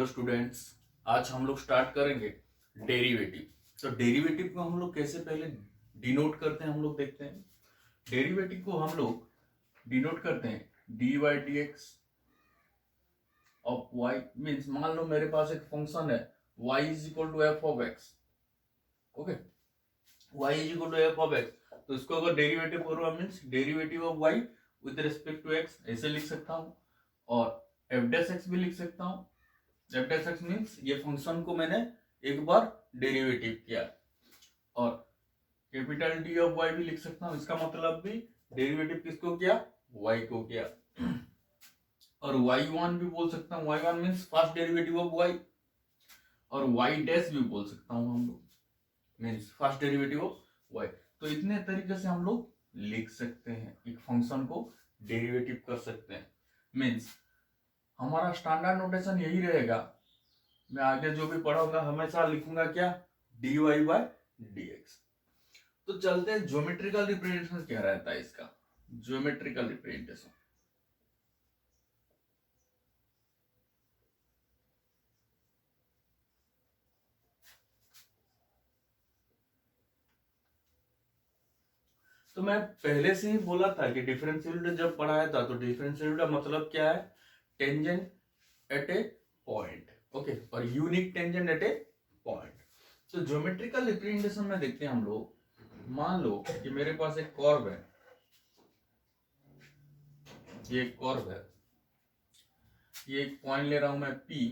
Students, आज हम लोग स्टार्ट करेंगे डेरिवेटिव। तो डेरिवेटिव को हम लोग कैसे पहले डिनोट करते हैं हम लोग देखते हैं। डेरिवेटिव को हम लोग डिनोट करते हैं d y d x of y. Means मान लो मेरे पास एक फंक्शन है y is equal to f of x. Okay, y is equal to f of x, तो इसको अगर डेरिवेटिव करूँ means derivative of y with respect to x ऐसे लिख सकता हूँ, और एफ डैश एक्स भी लिख सकता हूँ। एफ डैश एक्स मीन्स ये फंक्शन को मैंने एक बार डेरिवेटिव किया, और कैपिटल डी ऑफ वाई भी लिख सकता हूँ। इसका मतलब भी डेरिवेटिव किसको किया, वाई को किया। और वाई वन भी बोल सकता हूँ, y one means first derivative of y, और वाई डैश भी बोल सकता हूँ हम लोग, means first derivative of y. तो इतने तरीके से हम लोग लिख सकते हैं, एक फंक्शन को डेरिवेटिव कर सकते हैं। मीन्स हमारा स्टैंडर्ड नोटेशन यही रहेगा, मैं आगे जो भी पढ़ाऊंगा हमेशा लिखूंगा क्या, d y by d x. तो चलते हैं ज्योमेट्रिकल रिप्रेजेंटेशन क्या रहता है इसका। ज्योमेट्रिकल रिप्रेजेंटेशन तो मैं पहले से ही बोला था कि डिफरेंशियल जब पढ़ाया था तो डिफरेंशियल का मतलब क्या है, tangent at a point. Okay, और unique tangent at a point. तो ज्योमेट्रिकल रिप्रेजेंटेशन में देखते हैं हम लोग, मान लो कि मेरे पास एक कर्व है, ये एक कर्व है, ये एक पॉइंट ले रहा हूं मैं P,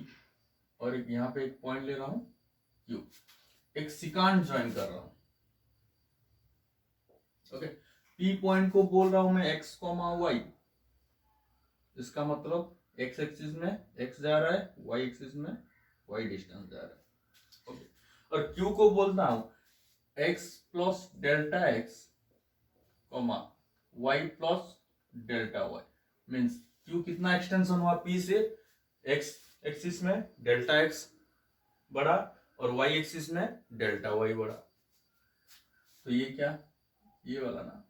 और एक यहां पे एक पॉइंट ले रहा हूं Q, एक सिकांट ज्वाइन कर रहा हूं। ओके, P पॉइंट को बोल रहा हूं मैं x, y, इसका मतलब x एक्सिस में x जा रहा है, y एक्सिस में y डिस्टेंस जा रहा है। ओके, और Q को बोलता हूं x plus delta x, y plus delta y। Means Q कितना एक्सटेंशन हुआ P से, x एक्सिस में डेल्टा x बढ़ा और y एक्सिस में डेल्टा y बढ़ा। तो ये क्या, ये वाला ना।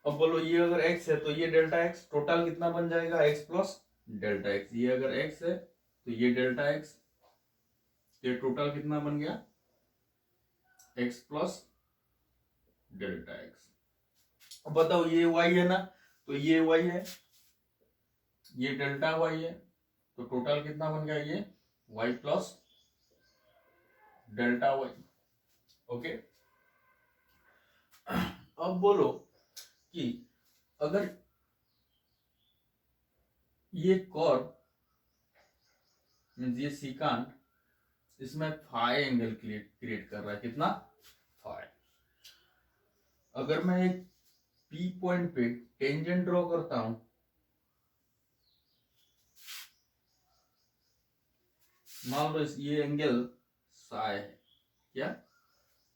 अब बोलो ये अगर x है तो ये डेल्टा x, टोटल कितना बन जाएगा x प्लस डेल्टा x। ये अगर x है तो ये डेल्टा x, ये टोटल कितना बन गया x प्लस डेल्टा x। अब बताओ ये y है ना, तो ये y है, ये डेल्टा y है, तो टोटल कितना बन गया, ये y plus delta y। Okay, अब बोलो कि अगर ये कर्व मींस ये सिकांट, इसमें फाई एंगल क्रिएट कर रहा है, कितना, फाई। अगर मैं एक P पॉइंट पे टेंजेंट ड्रॉ करता हूं, मान लो ये एंगल साई है, क्या,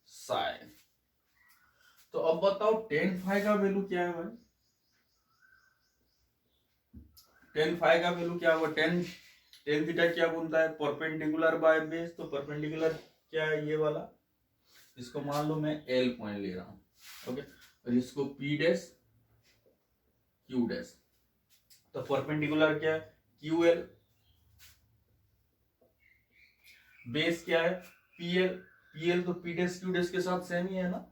साई। तो अब बताओ टेन फाई का वैल्यू क्या है भाई, टेन फाई का वैल्यू क्या होगा, टेन टेन थीटा क्या बनता है, परपेंडिकुलर बाय बेस। तो परपेंडिकुलर क्या है, ये वाला, इसको मान लो मैं L पॉइंट ले रहा हूं। ओके, और इसको P डैश Q डैश, तो परपेंडिकुलर क्या है, QL, बेस क्या है PL, PL तो P डैश Q डैश के साथ सेम ही है ना,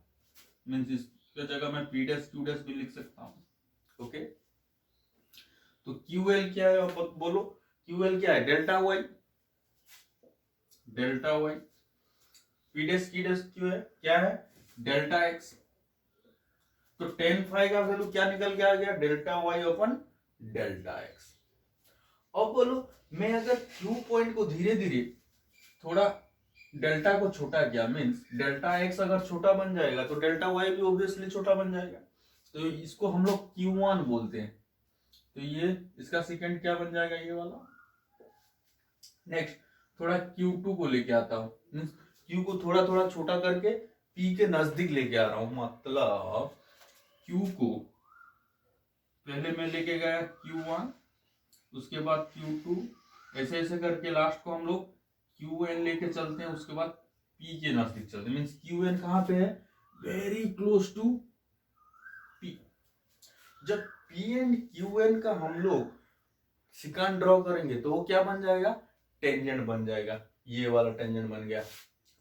मींस इसके जगह मैं P डैश Q डैश भी लिख सकता हूं। ओके, तो QL क्या है, बोलो QL क्या है, delta Y, delta Y। P dash Q dash Q है, क्या है, डेल्टा X। तो टेन फाई का वैल्यू क्या निकल के आ गया, डेल्टा Y अपन डेल्टा X। अब बोलो मैं अगर Q पॉइंट को धीरे धीरे थोड़ा डेल्टा को छोटा किया, मींस डेल्टा X अगर छोटा बन जाएगा तो डेल्टा Y भी ऑब्वियसली छोटा बन जाएगा, तो इसको हम लोग Q1 बोलते हैं। तो ये इसका सेकंड क्या बन जाएगा, ये वाला। नेक्स्ट थोड़ा Q2 को लेके आता हूँ, मींस Q को थोड़ा थोड़ा छोटा करके P के नजदीक लेके आ रहा हूँ। मतलब Q को पहले मैं लेके गया Q1, उसके बाद Q2, ऐसे ऐसे करके लास्ट को हम लोग Qn लेके चलते हैं, उसके बाद P के नजदीक चलते हैं। मींस Qn कहाँ पे है, वेरी क्लोज टू P। जब पी एंड क्यू एन का हम लोग सिकांड ड्रॉ करेंगे तो वो क्या बन जाएगा, टेंजेंट बन जाएगा, ये वाला टेंजेंट बन गया।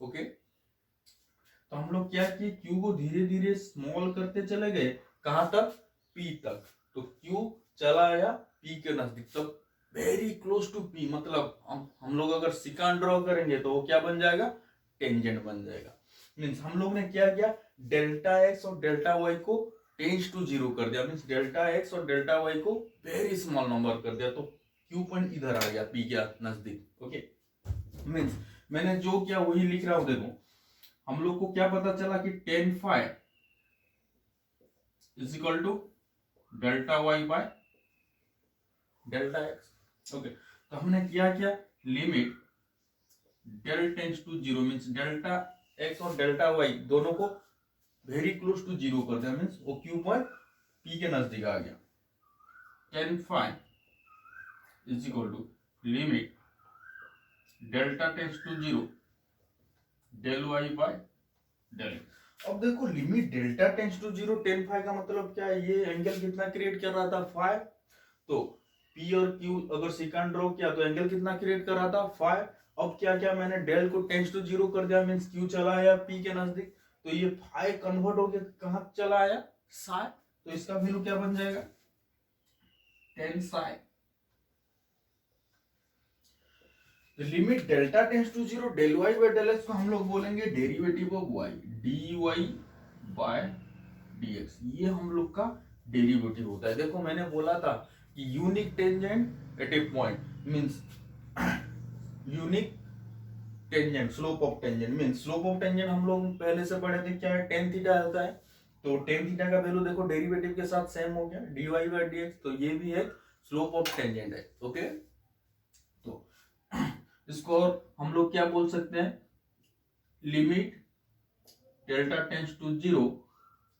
ओके, तो हम लोग क्या किए, क्यू को धीरे धीरे स्मॉल करते चले गए, कहां तक, पी तक। तो क्यू चला आया पी के नजदीक, तो वेरी क्लोज टू पी, मतलब हम लोग अगर सिकांड ड्रॉ करेंगे तो वो क्या बन जाएगा, टेंजेंट बन जाएगा। मीन्स हम लोग ने क्या किया, डेल्टा एक्स और डेल्टा वाई को टेंस टू जीरो कर दिया, मीन्स डेल्टा एक्स और डेल्टा वाई को वेरी स्मॉल नंबर कर दिया, तो क्यू पॉइंट इधर आ गया पी के नजदीक। ओके, मीन्स मैंने जो किया वही लिख रहा हूं। देखो हम लोग को क्या पता चला कि tan phi is equal to delta y by delta x. Okay, तो हमने किया क्या, limit del tends to zero, means delta x और डेल्टा वाई दोनों को वेरी क्लोज टू जीरो कर दिया, मीन्स वो क्यू पॉइंट पी के नजदीक आ गया। tan phi is equal to limit delta tends to zero del y by del. अब देखो limit delta tends to zero tan phi का मतलब क्या है, ये एंगल कितना क्रिएट कर रहा था, फाई। तो P और Q अगर सिकांड ड्रॉ किया तो एंगल कितना क्रिएट कर रहा था, फाई। अब क्या क्या मैंने डेल को टेंस टू जीरो कर दिया, मींस Q चला आया P के नजदीक, तो ये फाई कन्वर्ट होके कहां चला आया, साई। तो इसका वैल्यू क्या बन जाएगा, tan psi. Limit delta tends to zero del y by del x को हम लोग बोलेंगे derivative of y, d y by d x, ये हम लोग का डेरिवेटिव होता है। देखो मैंने बोला था कि unique tangent at a point, means unique tangent, slope of tangent, means slope of tangent हम लोग पहले से पढ़े थे, क्या है, tan थीटा होता है। तो tan थीटा का वैल्यू देखो डेरिवेटिव के साथ सेम हो गया, d y by d x, तो ये भी एक स्लोप ऑफ टेंजेंट है। ओके, तो इसको और हम लोग क्या बोल सकते हैं, limit delta tends to zero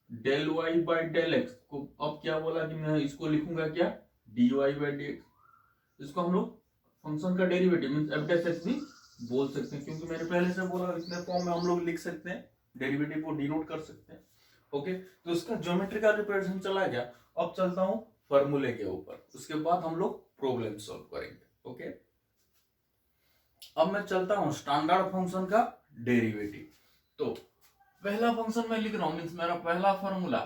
del y by del x को, अब क्या बोला कि मैं इसको लिखूंगा क्या, d y by d x. इसको हम लोग फंक्शन का derivative means f dash x भी बोल सकते हैं, क्योंकि मैंने पहले से बोला इतने फॉर्म में हम लोग लिख सकते हैं, डेरिवेटिव को डिनोट कर सकते हैं। ओके, तो इसका ज्योमेट्रिकल रिप्रेजेंटेशन चला गया। अब चलता हूं फॉर्मूले के ऊपर, उसके बाद हम लोग प्रॉब्लम सॉल्व करेंगे। ओके, अब मैं चलता हूं स्टैंडर्ड फंक्शन का डेरिवेटिव। तो पहला फंक्शन मैं लिख रहा हूं, मींस मेरा पहला formula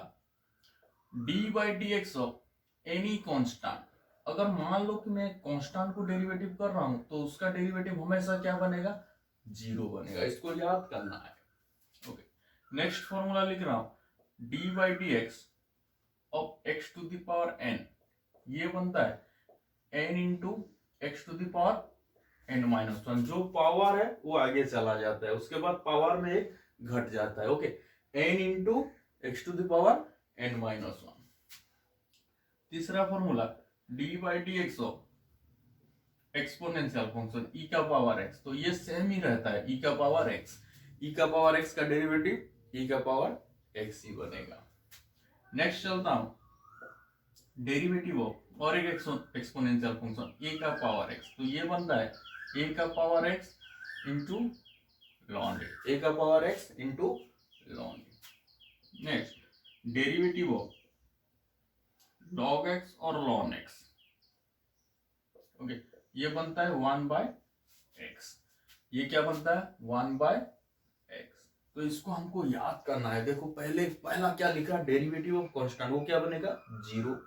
d by d x of any constant. अगर मान लो कि मैं कांस्टेंट को डेरिवेटिव कर रहा हूं तो उसका डेरिवेटिव हमेशा क्या बनेगा, जीरो बनेगा, इसको याद करना है। ओके, नेक्स्ट फॉर्मूला लिख रहा हूं d by d x of x to the power n, ये बनता है n into x to the power n minus one, जो पावर है वो आगे चला जाता है, उसके बाद पावर में एक घट जाता है। Okay, n into x to the power n minus one. तीसरा formula d by d x of exponential function e का पावर एक्स, तो ये सेम ही रहता है, ई का पावर एक्स, ई का पावर एक्स का डेरिवेटिव ई का पावर एक्स ही बनेगा। नेक्स्ट चलता हूं डेरिवेटिव ऑफ और एक एक्सपोनेंशियल फंक्शन ए का पावर एक्स, तो ये बनता है ए का पावर एक्स इंटू लॉन ए का power x into lawn A. Next derivative of log x और ln x, ओके, ये बनता है 1 बाय एक्स, ये क्या बनता है 1 बाय एक्स। तो इसको हमको याद करना है। देखो पहला क्या लिखा, डेरिवेटिव ऑफ कांस्टेंट, वो क्या बनेगा zero,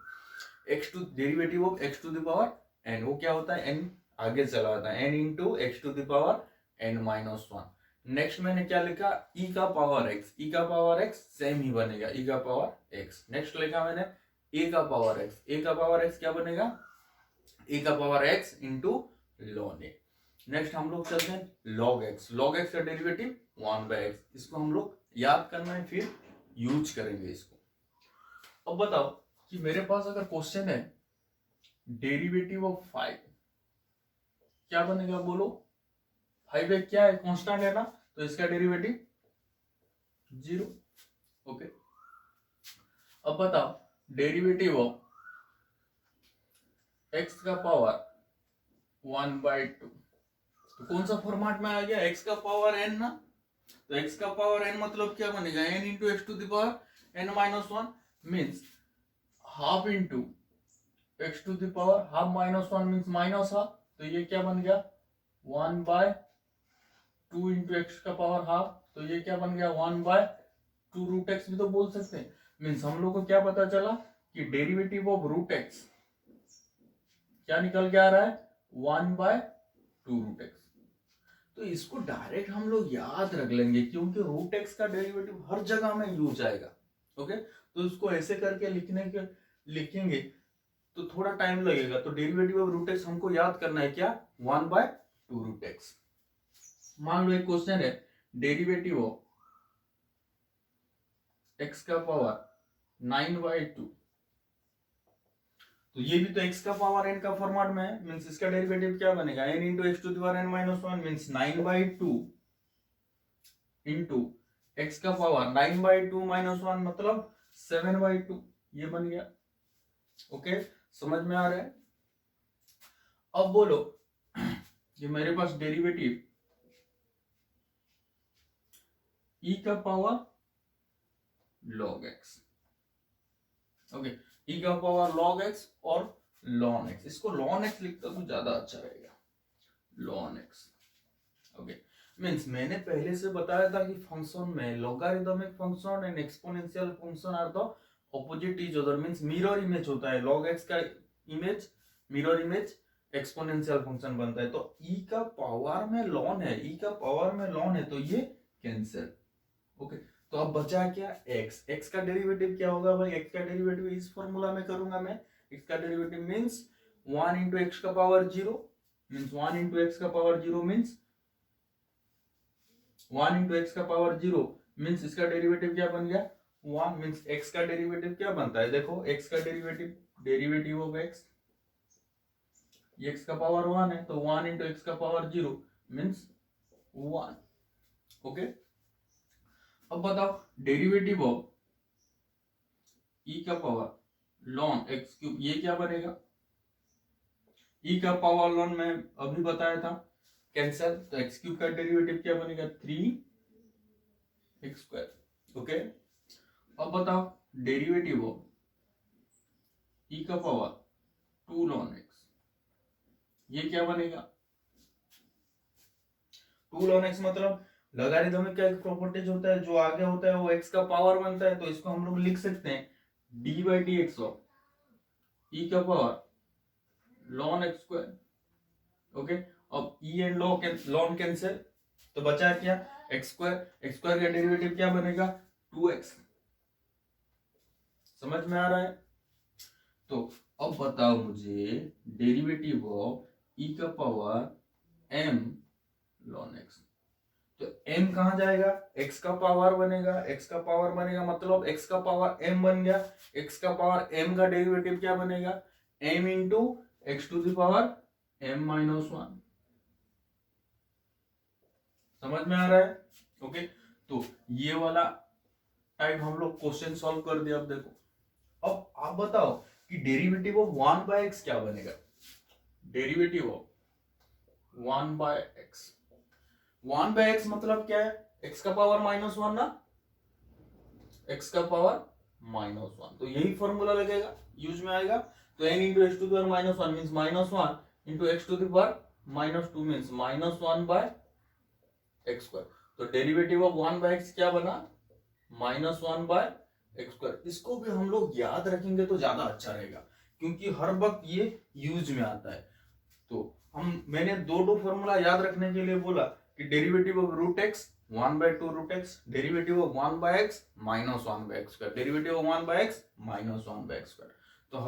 x to derivative of x to the power n, वो क्या होता है एन आगे चला जाता है, n into x to the power n minus one. Next मैंने क्या लिखा, ई का पावर एक्स, ई का पावर एक्स सेम ही बनेगा ई का पावर एक्स। नेक्स्ट लिखा मैंने ए का पावर एक्स, ए का पावर एक्स क्या बनेगा, ए का पावर एक्स इंटू लॉन ए। नेक्स्ट हम लोग चलते हैं लॉग एक्स, लॉग एक्स का डेरिवेटिव 1 बाय एक्स, इसको हम लोग याद करना है, फिर यूज करेंगे इसको। अब बताओ कि मेरे पास अगर क्वेश्चन है डेरिवेटिव ऑफ 5, क्या बनेगा बोलो, 5 एक क्या है, कांस्टेंट है ना, तो इसका डेरिवेटिव 0। ओके, अब बताओ डेरिवेटिव ऑफ एक्स का पावर 1 बाय 2, तो कौन सा फॉर्मेट में आ गया, एक्स का पावर एन ना, तो एक्स का पावर एन मतलब क्या बनेगा, n into x to the power n minus one, means half into x to the power half minus one means minus half, तो ये क्या बन गया 1/2 इंटू एक्स का पावर हाफ, तो ये क्या बन गया 1/2 रूट एक्स भी तो बोल सकते हैं। मीन्स हम लोग को क्या पता चला कि डेरिवेटिव ऑफ रूट एक्स क्या निकल के आ रहा है 1/2 रूट एक्स। तो इसको डायरेक्ट हम लोग याद रख लेंगे क्योंकि रूट एक्स का डेरिवेटिव हर जगह में यूज आएगा। ओके, तो इसको ऐसे करके लिखेंगे तो थोड़ा टाइम लगेगा। तो डेरिवेटिव ऑफ रूट एक्स हमको याद करना है क्या 1/2 रूट एक्स। मान लो एक क्वेश्चन है डेरिवेटिव ऑफ एक्स का पावर 9/2, तो ये भी तो x का पावर n का फॉर्मेट में है। मींस इसका डेरिवेटिव क्या बनेगा n into x to the power n minus one means 9/2 into x का पावर 9/2 माइनस वन मतलब 7/2, ये बन गया। ओके, समझ में आ रहा है। अब बोलो कि मेरे पास डेरिवेटिव e का power log x, okay, e का पावर log x और ln x, इसको ln x लिखता तो ज्यादा अच्छा रहेगा ln x। ओके, मींस मैंने पहले से बताया था कि फंक्शन में logarithmic function and exponential function are the opposite each other, means mirror image होता है। log x का image mirror image exponential function बनता है। तो e का पावर में ln है, e का पावर में ln है, तो ये कैंसिल। ओके, तो अब बचा क्या x, x का डेरिवेटिव क्या होगा भाई, x का डेरिवेटिव इस फॉर्मूला में करूंगा मैं। x का डेरिवेटिव मींस 1 इंटू एक्स का पावर 0 मींस 1 इंटू एक्स का पावर 0 मींस 1 इंटू एक्स का पावर 0 मींस इसका डेरिवेटिव क्या बन गया 1 मींस x का डेरिवेटिव क्या बनता है, देखो x का डेरिवेटिव ऑफ x, x का पावर 1 है तो 1 इंटू एक्स का पावर 0 मींस 1। ओके, अब बताओ डेरिवेटिव ऑफ e का पावर ln x क्यूब, ये क्या बनेगा। e का पावर ln में अभी बताया था कैंसिल, तो x क्यूब का डेरिवेटिव क्या बनेगा 3x²। ओके, अब बताओ डेरिवेटिव ऑफ e का पावर 2 ln x, ये क्या बनेगा 2 ln x मतलब लॉगरिथमिक का एक प्रॉपर्टीज होता है, जो आगे होता है वो x का पावर बनता है। तो इसको हम लोग लिख सकते हैं d/dx ऑफ e का पावर ln x²। ओके, अब e एंड ln कैंसिल, तो बचा क्या x² का डेरिवेटिव क्या बनेगा 2x। समझ में आ रहा है। तो अब बताओ मुझे डेरिवेटिव ऑफ e का पावर m ln x, तो m कहां जाएगा x का पावर बनेगा, x का पावर बनेगा मतलब x का पावर m बन गया। x का पावर m का डेरिवेटिव क्या बनेगा m into x to the power m minus 1। समझ में आ रहा है। ओके, तो ये वाला टाइप हम लोग क्वेश्चन सॉल्व कर दिया। अब देखो, अब आप बताओ कि डेरिवेटिव ऑफ 1/x क्या बनेगा। डेरिवेटिव ऑफ 1/x, 1/x मतलब क्या है x का पावर -1 ना, x का पावर -1, तो यही फॉर्मूला लगेगा यूज में आएगा। तो n into x to the power -1 means -1 into x to the power -2 means -1/x²। तो डेरिवेटिव ऑफ 1/x क्या बना -1/x²। इसको भी हम लोग याद रखेंगे तो ज्यादा अच्छा रहेगा क्योंकि हर वक्त ये यूज में आता है। तो मैंने दो फॉर्मूला याद रखने के लिए बोला कि derivative of root x 1/2 root x, derivative of 1/x -1/x², derivative of 1/x -1/x²। तो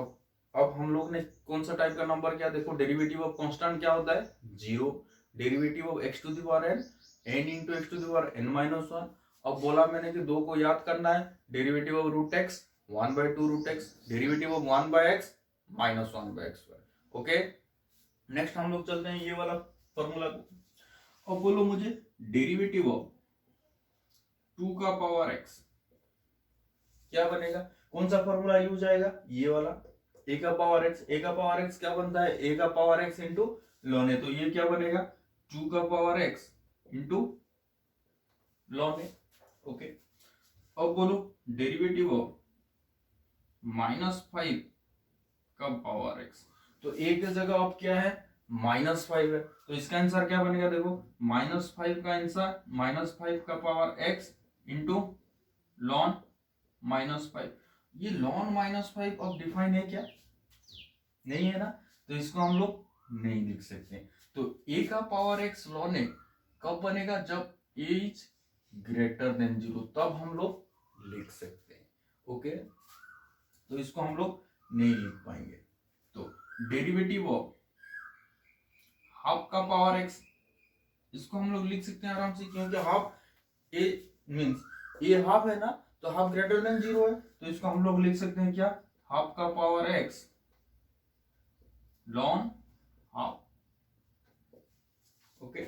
अब हम लोग ने कौन सा टाइप का नंबर क्या देखो, डेरिवेटिव ऑफ कांस्टेंट क्या होता है 0, derivative of x to the power n into x to the power n minus 1। अब बोला मैंने कि दो को याद करना है, derivative of root x 1/2 root x, derivative of 1/x -1/x²। Okay, next हम लोग चलते हैं ये वाला फॉर्मूला को। अब बोलो मुझे डेरिवेटिव ऑफ 2 का पावर x क्या बनेगा, कौन सा फॉर्मूला यूज आएगा ये वाला a का पावर x। a का पावर x क्या बनता है a का power x into ln a, तो ये क्या बनेगा 2 का power x into ln a। Okay, अब बोलो डेरिवेटिव ऑफ -5 का पावर x। तो a की जगह अब क्या है, -5 है, तो इसका आंसर क्या बनेगा, देखो -5 का आंसर -5 का पावर x इंटू ln -5। ये ln -5 अब डिफाइन है क्या, नहीं है ना, तो इसको हम लोग नहीं लिख सकते। तो a का पावर x ln a कब बनेगा, जब a इज ग्रेटर देन 0, तब हम लोग लिख सकते हैं। ओके, तो इसको हम लोग नहीं लिख पाएंगे। तो डेरिवेटिव ऑफ हाफ का पावर x, इसको हम लोग लिख सकते हैं आराम से, क्योंकि half a means a half है ना, तो हाफ ग्रेटर देन 0 है, तो इसको हम लोग लिख सकते हैं क्या, हाफ का power x ln half. Okay,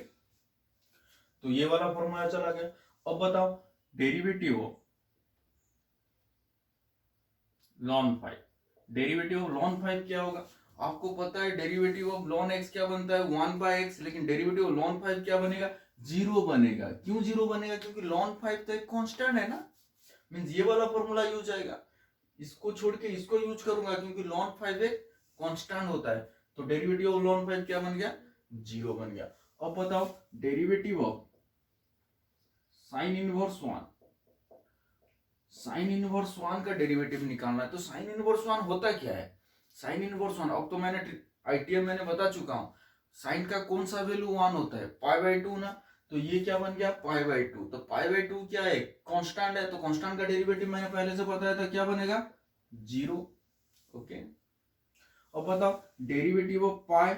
तो ये वाला फॉर्मूला चला गया। अब बताओ derivative of ln 5, derivative of ln 5 क्या होगा, आपको पता है डेरिवेटिव ऑफ ln x क्या बनता है 1/x, लेकिन डेरिवेटिव ऑफ ln 5 क्या बनेगा, 0 बनेगा। क्यों 0 बनेगा, क्योंकि ln 5 तो एक कांस्टेंट है ना, मींस ये वाला फॉर्मूला यूज आएगा, इसको छोड़ के इसको यूज करूंगा, क्योंकि ln 5 एक कांस्टेंट होता है। तो डेरिवेटिव ऑफ ln 5 क्या बन गया, 0 बन गया। अब बताओ derivative of sine inverse 1, sine inverse 1 का डेरिवेटिव निकालना है। तो साइन इनवर्स 1 होता क्या है, साइन इनवर्स 1 अब तो मैंने आईटीएम मैंने बता चुका हूं, साइन का कौन सा वैल्यू 1 होता है, π/2 ना, तो ये क्या बन गया π/2। तो π/2 क्या है, कांस्टेंट है, तो कांस्टेंट का डेरिवेटिव मैंने पहले से बताया था, क्या बनेगा 0। ओके, अब बताओ डेरिवेटिव ऑफ पाई,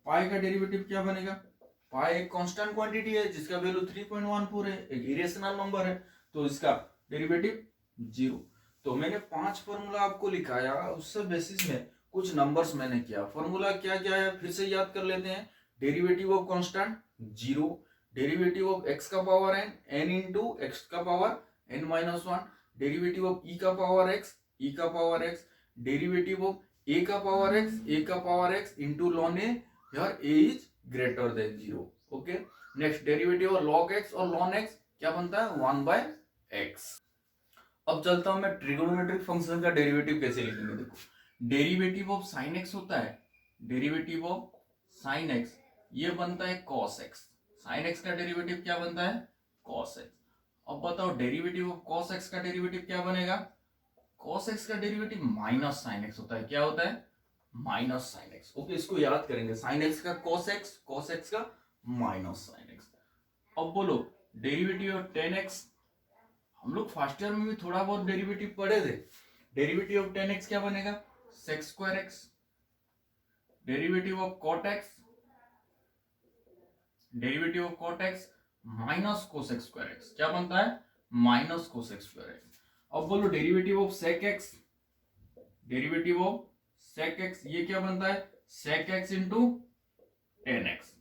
पाई का डेरिवेटिव क्या बनेगा, पाई एक कांस्टेंट क्वांटिटी है जिसका वैल्यू 3.14 है, एक इरेशनल नंबर है, तो इसका डेरिवेटिव 0। तो मैंने 5 फॉर्मूला आपको लिखाया, उससे बेसिस में कुछ नंबर्स मैंने किया। फॉर्मूला क्या क्या है फिर से याद कर लेते हैं, derivative of constant 0, derivative of x का power n, n into x का power n-1, derivative of e का पावर x, e का power x, derivative of a का पावर x, a का power x into ln a, here a is greater than 0। Okay, next derivative of log x और ln x क्या बनता है 1/x। अब चलता हूं मैं ट्रिगोनोमेट्रिक फंक्शन का डेरिवेटिव कैसे लिखेंगे। देखो डेरिवेटिव ऑफ sin x होता है, डेरिवेटिव ऑफ sin x ये बनता है cos x, sin x का डेरिवेटिव क्या बनता है cos x। अब बताओ डेरिवेटिव ऑफ cos x का डेरिवेटिव क्या बनेगा, cos x का डेरिवेटिव माइनस sin x होता है, क्या होता है माइनस sin x। ओके, इसको याद करेंगे, sin x का cos x का माइनस sin x। अब बोलो डेरिवेटिव ऑफ tan x, हम लोग फर्स्ट ईयर में भी थोड़ा बहुत डेरिवेटिव पढ़े थे, डेरिवेटिव ऑफ tan x क्या बनेगा sec² x, derivative of cot x, derivative of cot x minus cosec² x क्या बनता है माइनस cosec² x। अब बोलो derivative of sec x, derivative of sec x ये क्या बनता है sec x into tan x।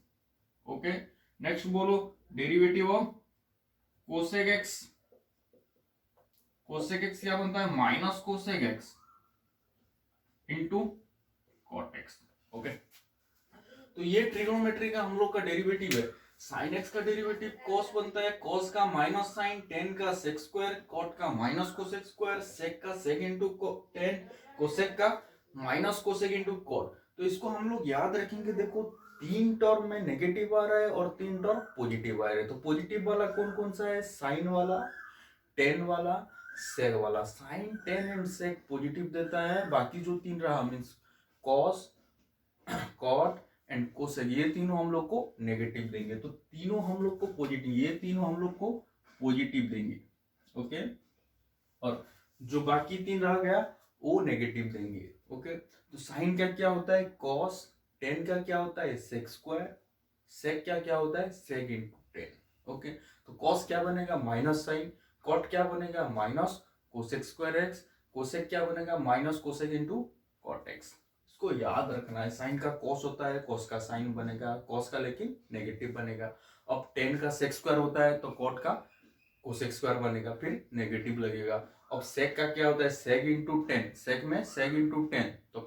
Okay, next बोलो derivative of cosec x, cosec x क्या बनता है minus cosec x into cot x। Okay, तो ये ट्रिगोनोमेट्री का हम लोग का डेरिवेटिव है। sin x का डेरिवेटिव cos बनता है, cos का माइनस साइन, tan का sec², cot का माइनस cosec², sec का sec इंटू tan, cosec का माइनस cosec इंटू cot। तो इसको हम लोग याद रखेंगे। देखो 3 टर्म में नेगेटिव आ रहा है और 3 टर्म पॉजिटिव आ रहे हैं। तो पॉजिटिव वाला कौन कौन सा है, साइन वाला, tan वाला, sec वाला। Sine, tan and sec positive देता है, बाकी जो 3 रहा मींस cos, cot एंड कोसेक ये तीनों हम लोग को नेगेटिव देंगे। तो तीनों हम लोग को पॉजिटिव, ये तीनों हम लोग को पॉजिटिव देंगे। ओके, और जो बाकी 3 रह गया वो नेगेटिव देंगे। ओके, तो साइन का क्या होता है cos, tan का क्या होता है sec², sec क्या क्या होता है sec इंटू tan। ओके, तो cos क्या बनेगा माइनस साइन, cot क्या बनेगा माइनस cosec² x, cosec क्या बनेगा minus cosec into cot x। इसको याद रखना है, साइन का cos होता है, cos का साइन बनेगा, cos का लेकिन नेगेटिव बनेगा। अब tan का sec² होता है तो cot का cosec² बनेगा, फिर नेगेटिव लगेगा। अब sec का क्या होता है sec इंटू tan, sec में sec इंटू tan, तो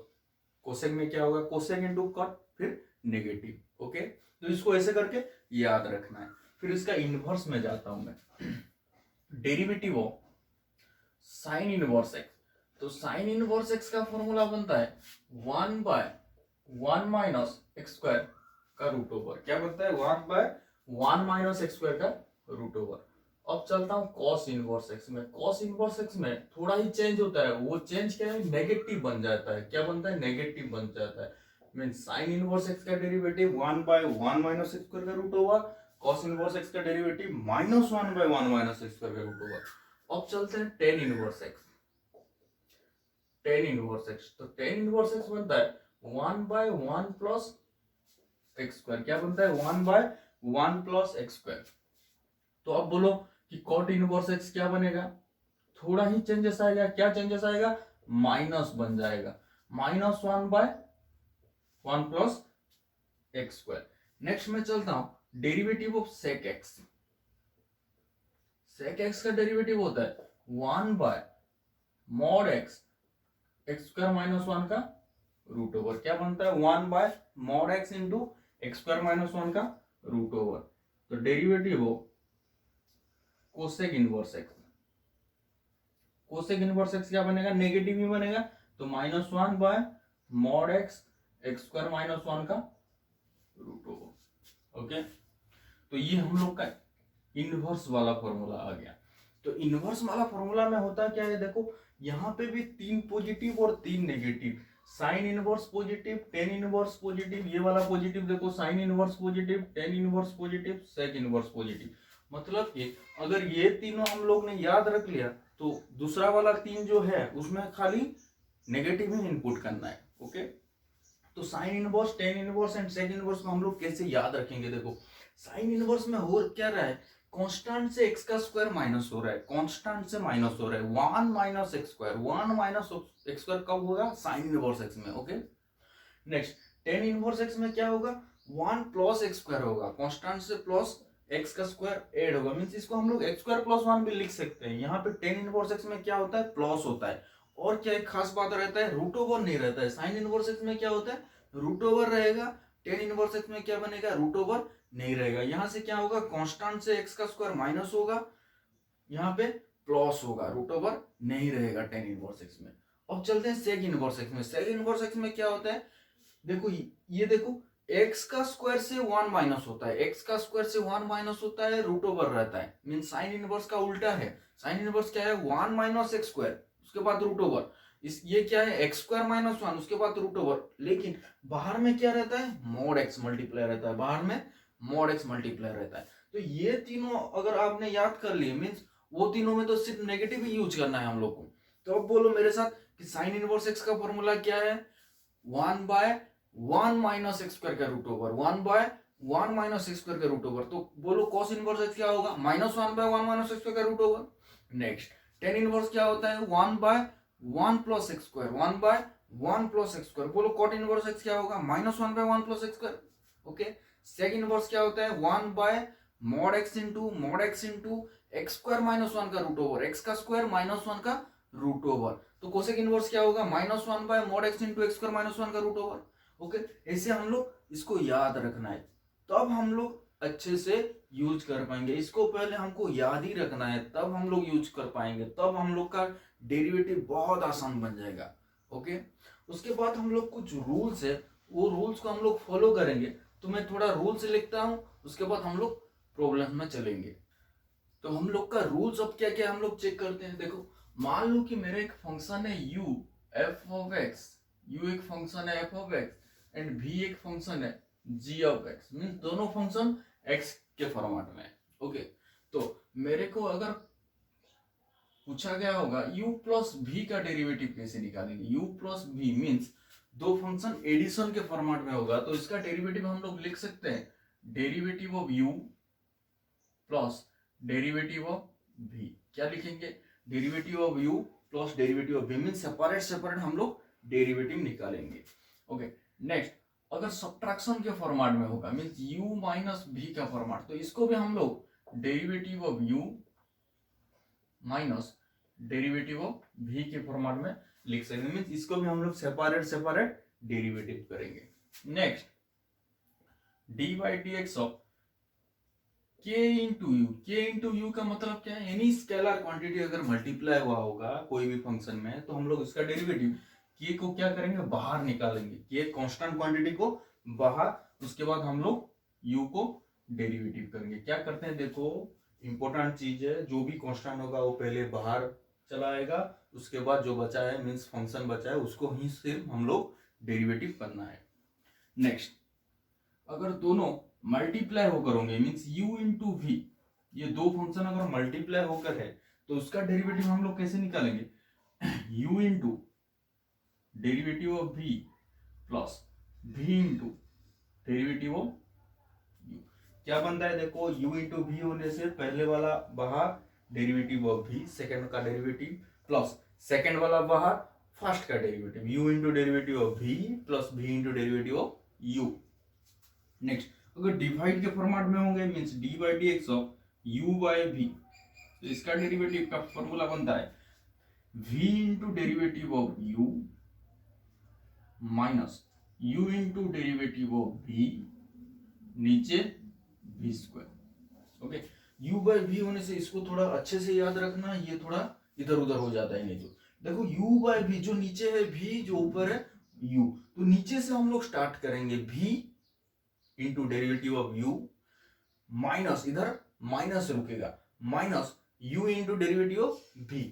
cosec में क्या होगा cosec इंटू cot, फिर नेगेटिव। ओके, तो इसको ऐसे करके याद रखना है। फिर इसका इनवर्स में जाता हूं मैं, derivative of sine inverse x। तो साइन इनवर्स एक्स का फॉर्मूला बनता है 1/1 माइनस एक्स स्क्वायर का रूट ओवर। क्या बनता है? 1/1 माइनस एक्स स्क्वायर का रूट ओवर। अब चलता हूं कॉस इनवर्स एक्स में। कॉस इनवर्स एक्स में थोड़ा ही चेंज होता है, वो चेंज क्या है? नेगेटिव बन जाता है। क्या बनता है? नेगेटिव बन जाता है। मीन साइन इनवर्स एक्स का डेरिवेटिव 1/1 माइनस एक्स स्क्वायर का root over, cos inverse x का डेरिवेटिव -1/1 माइनस एक्स स्क्वायर का रूट ओवर। अब चलते हैं tan inverse x. Tan inverse x, तो टेन इनवर्स एक्स बनता है 1/1 प्लस एक्स स्क्वायर। क्या बनता है? 1/1 प्लस एक्स स्क्वायर। तो अब बोलो कि कॉट इनवर्स एक्स क्या बनेगा? थोड़ा ही चेंजेस आएगा। क्या चेंजेस आएगा? माइनस बन जाएगा, -1/1 प्लस एक्स स्क्वायर। नेक्स्ट में चलता हूं derivative of sec x. Sec x का डेरिवेटिव होता है 1/mod एक्स एक्स स्क्वायर -1 का रूट ओवर। क्या बनता है? 1/mod x into x square -1 का रूट ओवर। तो derivative of cosec inverse x, cosec inverse x क्या बनेगा? नेगेटिव ही बनेगा। तो -1/mod एक्स एक्स स्क्वायर -1 का रूट ओवर। ओके, तो ये हम लोग का इनवर्स वाला फॉर्मूला आ गया। तो इनवर्स वाला फॉर्मूला में होता क्या है? देखो यहाँ पे भी 3 पॉजिटिव और 3 negative. Sine inverse positive, tan inverse positive, ये वाला पॉजिटिव देखो, sine inverse positive, tan inverse positive, sec inverse positive. मतलब कि अगर ये तीनों हम लोग ने याद रख लिया तो दूसरा वाला 3 जो है उसमें खाली नेगेटिव ही इनपुट करना है। ओके, तो sine inverse, tan inverse and sec inverse को हम लोग कैसे याद रखेंगे? देखो साइन इनवर्स में हो क्या रहा है? कांस्टेंट से एक्स का स्क्वायर माइनस हो रहा है, कांस्टेंट से माइनस हो रहा है। 1 minus x square, 1 minus x square कब होगा? साइन इनवर्स एक्स में। Okay, next tan inverse x में क्या होगा? 1 प्लस एक्स स्क्वायर होगा, कांस्टेंट से प्लस एक्स का स्क्वायर ऐड होगा। मींस इसको हम लोग एक्स स्क्वायर प्लस 1 भी लिख सकते हैं। यहाँ पे टेन इनवर्स एक्स में क्या होता है? प्लस होता है। और क्या एक खास बात रहता है? रूट ओवर नहीं रहता है। साइन इनवर्स एक्स में क्या होता है? रूट ओवर रहेगा। टेन इनवर्स एक्स में क्या बनेगा? रूट ओवर नहीं रहेगा। यहां से क्या होगा? कांस्टेंट से एक्स का स्क्वायर माइनस होगा, यहाँ पे प्लस होगा, रूट ओवर नहीं रहेगा टेन इनवर्स एक्स में। अब चलते हैं सेक इनवर्स एक्स में। सेक इनवर्स एक्स में क्या होता है? देखो ये देखो, एक्स का स्क्वायर से 1 माइनस होता है, एक्स का स्क्वायर से 1 माइनस होता है, रूट ओवर रहता है। मीन साइन इनवर्स का उल्टा है। साइन इनवर्स क्या है? 1 माइनस एक्स स्क्वायर, उसके बाद रूट ओवर। ये क्या है? एक्स स्क्वायर -1, उसके बाद रूट ओवर। लेकिन बाहर में क्या रहता है? मॉड एक्स मल्टीप्लाई रहता है। बाहर में मॉड एक्स मल्टीप्लाई रहता है। तो ये तीनों अगर आपने याद कर लिए, मीन्स वो तीनों में तो सिर्फ नेगेटिव ही यूज करना है हम लोग को। तो अब बोलो मेरे साथ कि साइन इनवर्स एक्स का फॉर्मूला क्या है? 1/1 माइनस एक्स स्क्वायर का root over, 1/1 minus x square का रूट ओवर। तो बोलो कॉस इनवर्स एक्स क्या होगा? -1/1 माइनस एक्स स्क्वायर का root over. Next tan inverse क्या होता है? 1/1 plus x square, 1/1 plus x square. बोलो कॉट इनवर्स एक्स क्या होगा? -1/1 plus x square. Okay, sec inverse क्या होता है? 1/mod x into x square -1 का रूट ओवर, एक्स का स्क्वायर -1 का रूट ओवर। तो कोसेक इनवर्स क्या होगा? -1/mod x into x square -1 का रूट ओवर। ओके, ऐसे हम लोग इसको याद रखना है, तब हम लोग अच्छे से यूज कर पाएंगे। इसको पहले हमको याद ही रखना है, तब हम लोग यूज कर पाएंगे, तब हम लोग का डेरिवेटिव बहुत आसान बन जाएगा। ओके, उसके बाद हम लोग कुछ रूल्स है, वो रूल्स को हम लोग फॉलो करेंगे। तो मैं थोड़ा रूल्स लिखता हूं, उसके बाद हम लोग प्रॉब्लम में चलेंगे। तो हम लोग का रूल्स अब क्या क्या हम लोग चेक करते हैं। देखो मान लो कि मेरा एक फंक्शन है u f of x, u एक फंक्शन है f of x and v एक फंक्शन है g ऑफ x। मींस दोनों फंक्शन x के फॉर्मेट में है। ओके, तो मेरे को अगर पूछा गया होगा u प्लस v का डेरिवेटिव कैसे निकालेंगे? u प्लस v मींस दो फंक्शन एडिशन के फॉर्मेट में होगा, तो इसका डेरिवेटिव हम लोग लिख सकते हैं derivative of u plus derivative of v। क्या लिखेंगे? Derivative of u plus derivative of v means separate separate हम लोग डेरिवेटिव निकालेंगे। ओके, नेक्स्ट अगर सब्ट्रैक्शन के फॉर्मेट में होगा मींस u माइनस v का फॉर्मेट, तो इसको भी हम लोग derivative of u minus derivative of v के फॉर्मेट में लिख सकते हैं। मींस इसको भी हम लोग सेपरेट सेपरेट डेरिवेटिव करेंगे। नेक्स्ट dy dx ऑफ के इंटू यू का मतलब क्या है, एनी स्केलर क्वांटिटी अगर मल्टीप्लाई हुआ होगा कोई भी फंक्शन में तो हम लोग इसका डेरिवेटिव के को क्या करेंगे, बाहर निकालेंगे, के कांस्टेंट क्वांटिटी को बाहर, उसके बाद हम लोग यू को डेरिवेटिव करेंगे। क्या करते हैं देखो, इंपॉर्टेंट चीज है, जो भी कांस्टेंट होगा वो पहले बाहर चला आएगा, उसके बाद जो बचा है मींस फंक्शन बचा है उसको ही सिर्फ हम लोग डेरिवेटिव करना है। नेक्स्ट, अगर दोनों मल्टीप्लाई होकर होंगे मींस u इंटू वी, ये दो फंक्शन अगर मल्टीप्लाई होकर है तो उसका डेरिवेटिव हम लोग कैसे निकालेंगे, u into derivative of v plus v into derivative of u। क्या बनता है देखो, u इंटू वी होने से पहले वाला बाहर, डेरिवेटिव ऑफ v सेकंड का डेरिवेटिव प्लस सेकंड वाला बाहर, फर्स्ट का derivative, u into derivative of v plus v into derivative of u। Next, अगर डिवाइड के फॉर्मेट में होंगे means d by d x of u by v, तो इसका डेरिवेटिव का फॉर्मूला बनता है v into derivative of u minus u into derivative of v नीचे v square. Okay, u by v होने से इसको थोड़ा अच्छे से याद रखना, ये थोड़ा इधर उधर हो जाता है नहीं तो। देखो u बाई वी, जो नीचे है v, जो ऊपर है u, तो नीचे से हम लोग स्टार्ट करेंगे v into derivative of u minus, इधर माइनस रुकेगा, minus u into derivative of v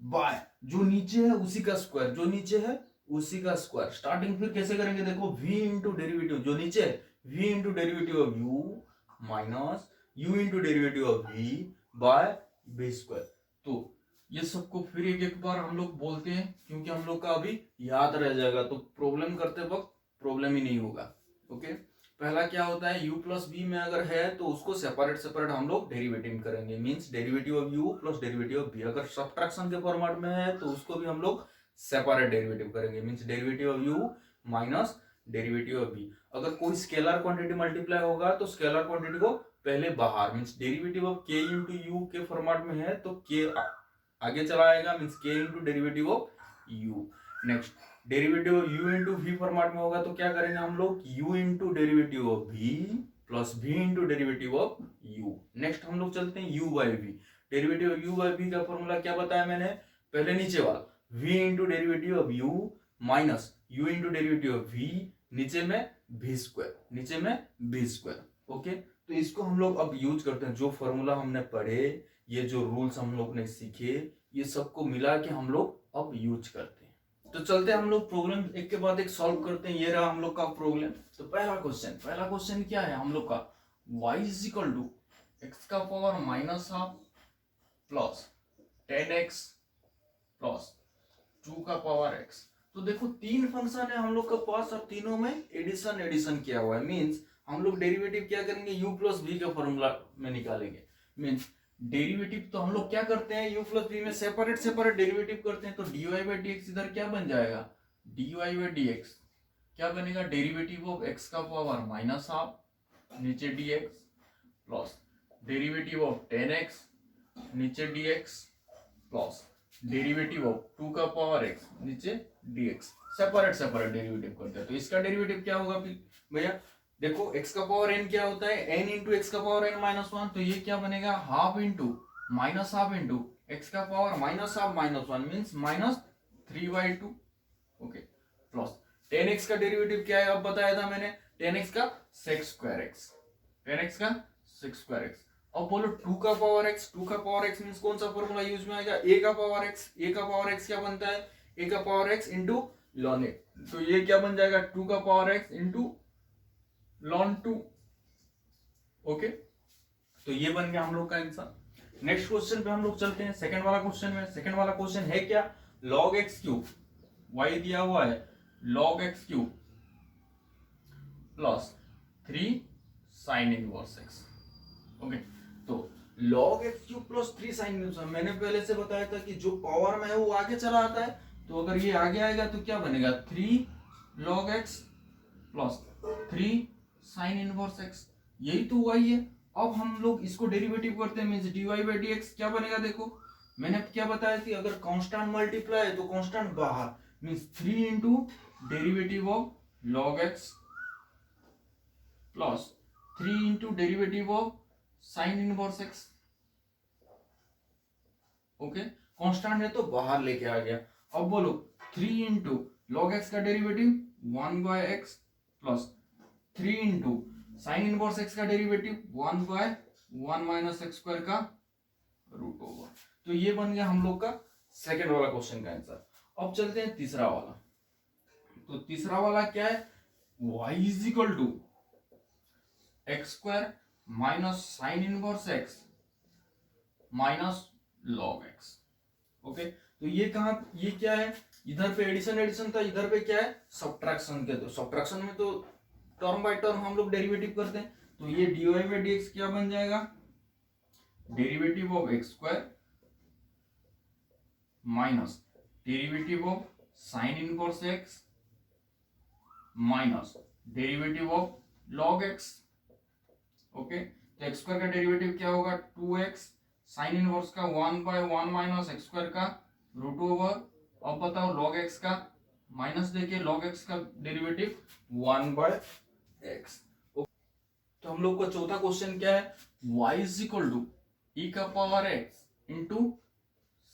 by जो नीचे है उसी का स्क्वायर, जो नीचे है उसी का स्क्वायर। स्टार्टिंग फिर कैसे करेंगे देखो, v इंटू डेरिवेटिव जो नीचे है v into derivative of u minus u into derivative of v by v square. तो ये सबको फिर एक एक बार हम लोग बोलते हैं क्योंकि हम लोग का अभी याद रह जाएगा, तो प्रॉब्लम करते वक्त प्रॉब्लम ही नहीं होगा। ओके, पहला क्या होता है, u प्लस v में अगर है तो उसको सेपरेट हम लोग डेरिवेटिव करेंगे, means derivative of u plus derivative of v। अगर सब्ट्रैक्शन के फॉर्मेट में है तो उसको भी हम लोग सेपरेट डेरिवेटिव करेंगे, means derivative of u minus derivative of v। अगर कोई स्केलर क्वांटिटी मल्टीप्लाई होगा तो स्केलर क्वांटिटी को पहले बाहर, means derivative of k into u के फॉर्मेट में है तो k आगे चला आएगा, means k into derivative of u। Next, derivative of u into v format में होगा तो क्या करेंगे हम लोग, u into derivative of v plus v into derivative of u। Next हम लोग चलते हैं u by v, derivative of u by v का फॉर्मूला क्या बताया मैंने, पहले नीचे वाला v into derivative of u minus u into derivative of v नीचे में v स्क्वायर, नीचे में v स्क्वायर। ओके, तो इसको हम लोग अब यूज करते हैं, जो फॉर्मूला हमने पढ़े, ये जो रूल्स हम लोग ने सीखे, ये सबको मिला के हम लोग अब यूज करते हैं। तो चलते हैं हम लोग प्रॉब्लम एक के बाद एक सॉल्व करते हैं। ये रहा हम लोग का प्रॉब्लम। तो पहला क्वेश्चन क्या है हम लोग का, y is equal to x का power minus half plus 10x plus 2 का पावर x। तो देखो तीन फंक्शन है हम लोग के पास और तीनों में एडिशन किया हुआ है, मींस हम लोग डेरिवेटिव क्या करेंगे, u प्लस v के फॉर्मूला में निकालेंगे। मींस डेरिवेटिव तो हम लोग क्या करते हैं, u प्लस v में सेपरेट डेरिवेटिव करते हैं, तो dy बाई dx इधर क्या बन जाएगा, dy बाई dx क्या बनेगा, डेरिवेटिव ऑफ x का पावर माइनस हाफ नीचे dx plus derivative of 10x नीचे dx प्लस डेरिवेटिव ऑफ 2 का पावर x नीचे dx। सेपरेट डेरिवेटिव करते हैं, तो इसका डेरिवेटिव क्या होगा भैया, देखो x का पावर n क्या होता है, n इंटू एक्स का पावर n माइनस वन, तो ये क्या बनेगा, half into minus half into x का power minus half minus one means minus 3/2। Okay, plus 10x का डेरिवेटिव क्या है, अब बताया था मैंने, 10x का sec स्क्वायर x, 10x का sec स्क्वायर x। अब बोलो 2 का पावर x मीन्स कौन सा फॉर्मूला यूज में आएगा, a का पावर x क्या बनता है, a का power x into ln a, तो ये क्या बन जाएगा 2 का power x into ln 2। Okay, तो ये बन गया हम लोग का आंसर। नेक्स्ट क्वेश्चन पे हम लोग चलते हैं, सेकंड वाला क्वेश्चन है क्या, log x क्यूब, y दिया हुआ है log x cube plus 3 sin inverse x। Okay, तो log x cube plus 3 sin inverse, मैंने पहले से बताया था कि जो पावर में है वो आगे चला आता है, तो अगर ये आगे आएगा तो क्या बनेगा, 3 log x plus 3 sin inverse x, यही तो y है। अब हम लोग इसको डेरिवेटिव करते हैं, मींस dy बाई dx क्या बनेगा, देखो मैंने क्या बताया थी, अगर कांस्टेंट मल्टीप्लाई है तो कांस्टेंट बाहर, means 3 into derivative of log x plus 3 into derivative of sine inverse x. Okay, constant है तो बाहर लेके आ गया। अब बोलो 3 इंटू लॉग एक्स का derivative 1 by x plus 3 into sine inverse x का derivative 1 by 1 minus x square का रूट ओवर। तो ये बन गया हम लोग का सेकेंड वाला क्वेश्चन का आंसर। अब चलते हैं तीसरा वाला। तो तीसरा वाला क्या है, y is equal to x square minus sine inverse x minus log x. Okay, तो ये कहा, ये क्या है, इधर पे एडिशन एडिशन था, इधर पे क्या है सब्ट्रैक्शन के। तो सब्ट्रैक्शन में तो टर्म बाय टर्म हम लोग डेरिवेटिव करते हैं। तो ये dy बाई dx क्या बन जाएगा, derivative of x square minus derivative of sine inverse x minus derivative of log x. Okay, तो एक्स स्क्वायर का डेरिवेटिव क्या होगा 2x, साइन इनवर्स का 1 बाय 1 माइनस एक्स स्क्वायर का रूट ओवर। अब बताओ लॉग एक्स का, माइनस देके लॉग एक्स का डेरिवेटिव 1 बाय एक्स। तो हम लोग का चौथा क्वेश्चन क्या है, y is equal to e का power x into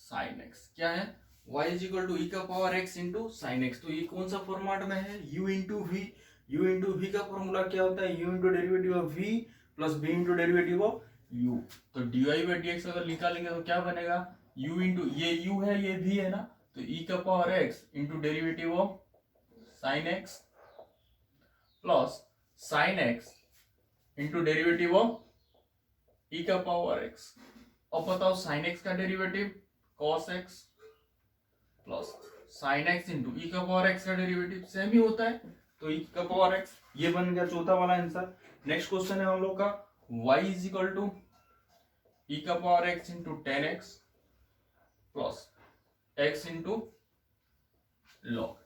sine x. क्या है, y is equal to e का power x into sine x. तो ये कौन सा फॉर्मेट में है, u into v. u into v का फॉर्मूला क्या होता है, u into derivative of v plus v into derivative of u। तो dy बाई dx अगर निकालेंगे तो क्या बनेगा, u इंटू ये u है ये v है ना, तो e का power x into derivative of sine x plus sine x into derivative of e का पावर x। अब बताओ साइन x का derivative cos x plus sine x into e का पावर x का डेरिवेटिव सेम ही होता है, तो e का पावर x। ये बन गया चौथा वाला आंसर। नेक्स्ट क्वेश्चन है हम लोग का y is equal to e का power x into tan x plus x into log.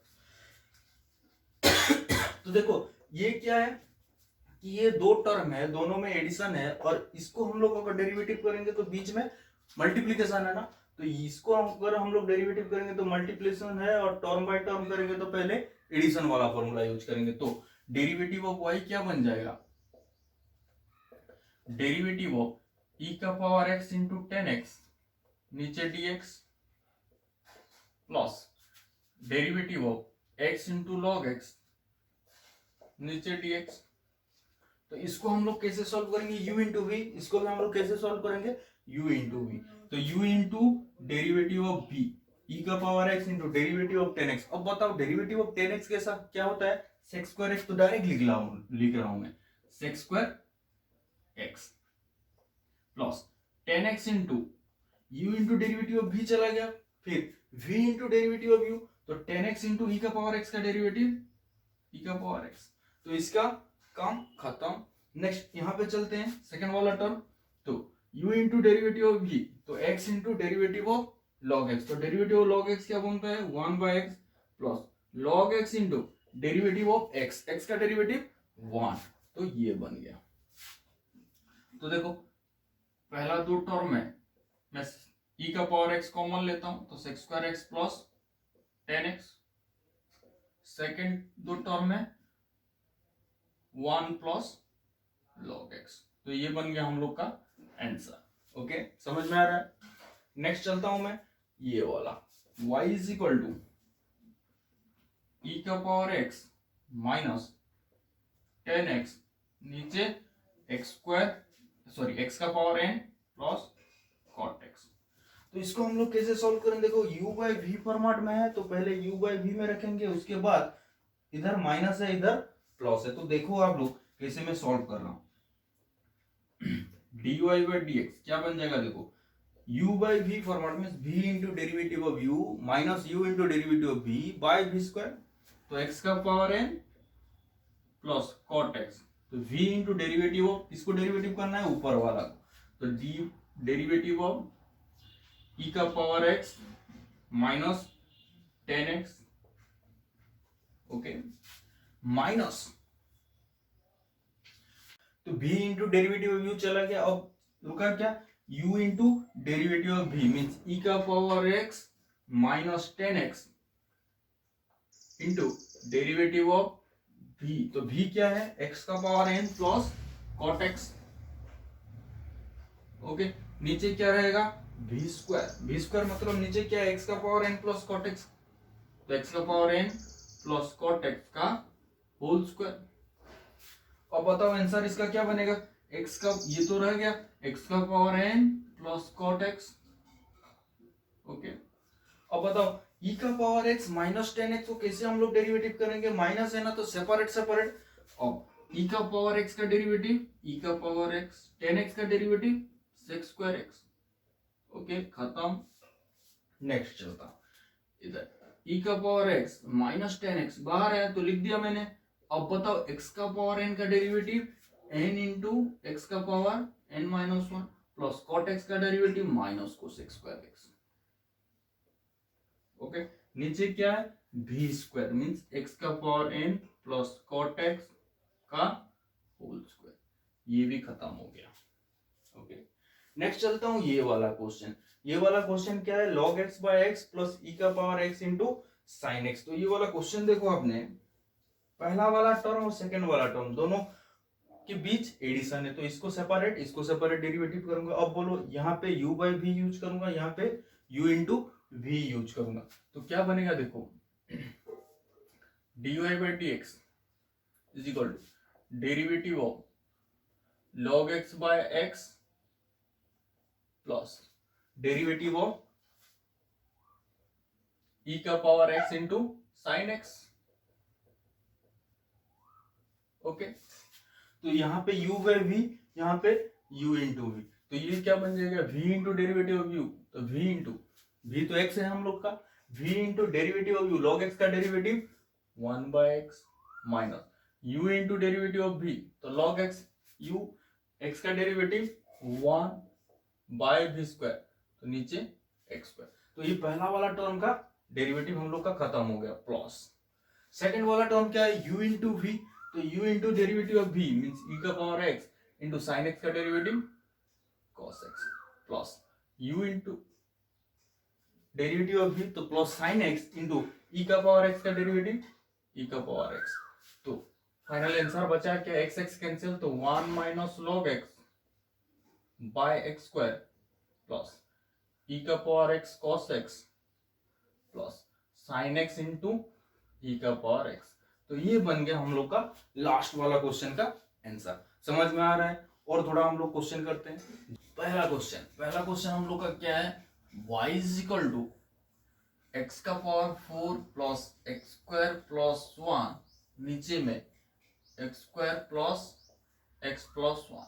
तो देखो ये क्या है कि ये दो टर्म है, दोनों में एडिशन है, और इसको हम लोग अगर डेरिवेटिव करेंगे तो बीच में मल्टीप्लिकेशन है ना, तो इसको अगर हम लोग डेरिवेटिव करेंगे तो मल्टीप्लिकेशन है, और टर्म बाय टर्म करेंगे तो पहले एडिशन वाला फॉर्मूला यूज करेंगे। तो डेरिवेटिव ऑफ y क्या बन जाएगा, डेरिवेटिव ऑफ e का power x into tan x नीचे dx plus derivative of x into log x नीचे dx। तो इसको हम लोग कैसे सॉल्व करेंगे, u इंटू वी। इसको भी हम लोग कैसे सॉल्व करेंगे, u इंटू वी। तो u into derivative of v e का power x into derivative of ten x. अब बताओ डेरिवेटिव ऑफ टेन एक्स कैसा क्या होता है, सेक्स स्क्वायर एक्स। तो डायरेक्ट लिख रहा हूं मैं, sex square x plus ten x into you into derivative of v चला गया, फिर v into derivative of u। तो टेन एक्स इंटू ई का पावर x का डेरिवेटिव e का पावर x। तो इसका काम खत्म। नेक्स्ट यहां पे चलते हैं सेकंड वाला टर्म। तो u into derivative of v, तो x into derivative of log x। तो डेरिवेटिव ऑफ लॉग x क्या बनता है 1 by x plus log x into derivative of x, x का डेरिवेटिव 1। तो ये बन गया। तो देखो पहला दो टर्म है, मैं e का पावर x कॉमन लेता हूं, तो sex square x plus ten x. Second दो टर्म है 1 प्लस लॉग x। तो ये बन गया हम लोग का आंसर। ओके, समझ में आ रहा है। नेक्स्ट चलता हूं मैं, ये वाला y is equal to e का power x minus tan x नीचे एक्स स्क्वायर, सॉरी x का power n plus cot x। तो इसको हम लोग कैसे सॉल्व करेंगे, देखो u बाई वी फॉर्मेट में है, तो पहले u बाई वी में रखेंगे, उसके बाद इधर माइनस है इधर प्लस है। तो देखो आप लोग कैसे मैं सॉल्व कर रहा हूं, dy बाई dx क्या बन जाएगा, देखो u बाई v फॉर्मेट में v into derivative of u minus u into derivative of v by v square. तो x का power n plus cot x। तो v इंटू डेरिवेटिव ऑफ, इसको derivative करना है ऊपर वाला को, तो d डेरिवेटिव ऑफ e का power x minus tan x. Okay, minus, तो v into derivative of u चला गया। अब रुका क्या, u into derivative of v means e का power x minus tan x into derivative of v। तो v क्या है, x का power n plus cot x okay, नीचे क्या रहेगा v स्क्वायर मतलब नीचे क्या है x का power n plus cot x, तो x का power n plus cot x का होल स्क्वायर। अब बताओ आंसर इसका क्या बनेगा, x का ये तो रह गया x का power n plus cot x. Okay, अब बताओ e का पावर x माइनस 10x को कैसे हम लोग डेरिवेटिव करेंगे, माइनस है ना तो सेपरेट। अब e का पावर x का डेरिवेटिव, e का पावर x 10x का derivative sec square x। Okay, खत्म। नेक्स्ट चलता हूं, इधर e का पावर x माइनस 10x बाहर है तो लिख दिया मैंने। अब बताओ x का पावर n का डेरिवेटिव n इंटू एक्स का power n minus 1 plus cot x का derivative minus cosec square x। Okay, नीचे क्या है v स्क्वायर मींस x का power n plus cot x का होल स्क्वायर, ये भी खत्म हो गया। ओके, नेक्स्ट चलता हूं ये वाला क्वेश्चन। ये वाला क्वेश्चन क्या है, log x by x plus e का power x into sine x। तो ये वाला क्वेश्चन देखो आपने, पहला वाला टर्म और सेकंड वाला टर्म दोनों के बीच एडिशन है, तो इसको सेपरेट डेरिवेटिव करूंगा। अब बोलो यहाँ पे u बाई v यूज करूंगा, यहाँ पे u इंटू v यूज करूंगा, तो क्या बनेगा देखो dy by dx is equal to derivative of log x by x plus derivative of e का power x into sine x। Okay, तो यहाँ पे u बाई v, यहाँ पे u इंटू v, तो ये क्या बन जाएगा v into derivative of u, तो v इंटू v तो x है हम लोग का, v into derivative of u log x का derivative 1 by x minus u into derivative of v, तो log x u x का डेरिवेटिव 1 बाय v स्क्वायर, तो नीचे x स्क्वायर। तो ये पहला वाला टर्म का डेरिवेटिव हम लोग का खत्म हो गया, प्लस सेकंड वाला टर्म क्या है u इंटू v, तो u into derivative of v means e का power x into sine x का derivative cos x plus u into derivative of v, तो plus sine x into e का power x का derivative e का power x। तो final answer बचा क्या, x x cancel, तो 1 minus log x by x square plus e का power x cos x plus sine x into e का power x। तो ये बन गया हम लोग का लास्ट वाला क्वेश्चन का आंसर। समझ में आ रहा है? और थोड़ा हम लोग क्वेश्चन करते हैं। पहला क्वेश्चन हम लोग का क्या है, y is equal to x का power 4 plus x square plus 1, नीचे में x square plus x plus 1।